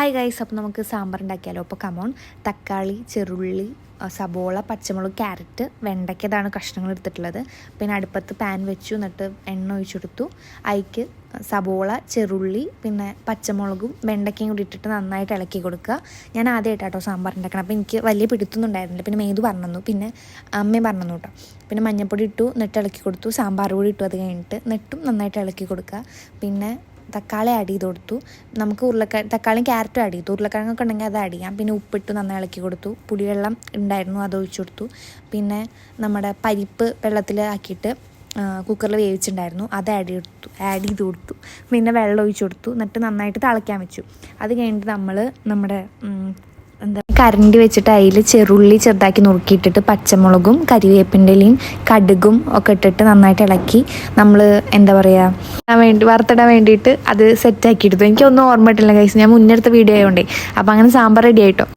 Hi guys, അപ്പോൾ നമുക്ക് സാമ്പാർ ഉണ്ടാക്കിയാലോ. അപ്പോൾ കമോൺ, തക്കാളി, ചെറുള്ളി, സബോള, പച്ചമുളക്, ക്യാരറ്റ്, വെണ്ടയ്ക്ക, ഇതാണ് കഷ്ണങ്ങൾ എടുത്തിട്ടുള്ളത്. പിന്നെ അടുപ്പത്ത് പാൻ വെച്ചു, എന്നിട്ട് എണ്ണ ഒഴിച്ചെടുത്തു. അതിക്ക് സബോള, ചെറുള്ളി, പിന്നെ പച്ചമുളകും വെണ്ടയ്ക്കയും കൂടി ഇട്ടിട്ട് നന്നായിട്ട് ഇളക്കി കൊടുക്കുക. ഞാൻ ആദ്യമായിട്ടാട്ടോ സാമ്പാർ ഉണ്ടാക്കണം, അപ്പോൾ എനിക്ക് വലിയ പിടുത്തൊന്നും ഉണ്ടായിരുന്നില്ല. പിന്നെ മേതു പറഞ്ഞു, പിന്നെ അമ്മയും പറഞ്ഞു കേട്ടോ. പിന്നെ മഞ്ഞൾപ്പൊടി ഇട്ടു, എന്നിട്ട് ഇളക്കി കൊടുത്തു. സാമ്പാർ കൂടി ഇട്ടു. അത് കഴിഞ്ഞിട്ട് നെട്ടും നന്നായിട്ട് ഇളക്കി കൊടുക്കുക. പിന്നെ തക്കാളി ആഡ് ചെയ്ത് കൊടുത്തു. നമുക്ക് തക്കാളിയും ക്യാരറ്റും ആഡ് ചെയ്തു. ഉരുളക്കിഴങ്ങൊക്കെ ഉണ്ടെങ്കിൽ അത് ആഡ് ചെയ്യാം. പിന്നെ ഉപ്പിട്ട് നന്നായി ഇളക്കി കൊടുത്തു. പുളിവെള്ളം ഉണ്ടായിരുന്നു, അത് ഒഴിച്ചു കൊടുത്തു. പിന്നെ നമ്മുടെ പരിപ്പ് വെള്ളത്തിൽ ആക്കിയിട്ട് കുക്കറിൽ വേവിച്ചിട്ടുണ്ടായിരുന്നു, അത് ആഡ് ചെയ്ത് കൊടുത്തു. പിന്നെ വെള്ളം ഒഴിച്ചു കൊടുത്തു. എന്നിട്ട് നന്നായിട്ട് തിളയ്ക്കാൻ വെച്ചു. അത് കഴിഞ്ഞിട്ട് നമ്മുടെ കരണ്ടി വെച്ചിട്ട് അതിൽ ചെറുള്ളി ചെറുതാക്കി നുറുക്കിയിട്ടിട്ട് പച്ചമുളകും കരിവേപ്പിൻ്റെ ഇലയും കടുകും ഒക്കെ ഇട്ടിട്ട് നന്നായിട്ട് ഇളക്കി നമ്മൾ വറുത്തിടാൻ വേണ്ടിയിട്ട് അത് സെറ്റാക്കി എടുത്തു. എനിക്കൊന്നും ഓർമ്മ ഇട്ടില്ല ഗൈസ്, ഞാൻ മുന്നെടുത്ത വീഡിയോ ആയതുകൊണ്ടേ. അപ്പോൾ അങ്ങനെ സാമ്പാർ റെഡി ആയിട്ടോ.